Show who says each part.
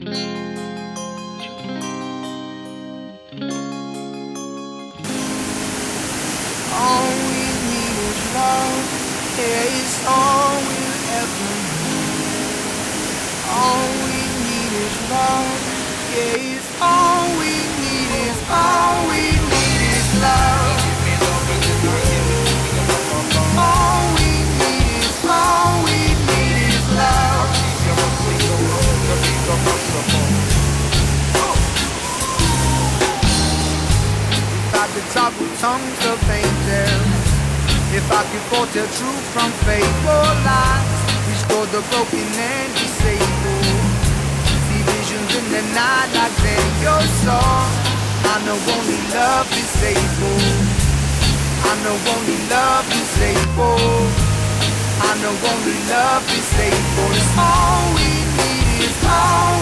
Speaker 1: All we need is love, yeah, it's all we'll ever need. All we need is love, yeah, it's all we need is, all we need is love. All we need is, all we need is love. If I could talk with tongues of angels, if I could foretell truth from fable lies, restore the broken and disabled, see visions in the night like Daniel saw. I know only love is able. I know only love is able. I know only love is able. It's all we need is all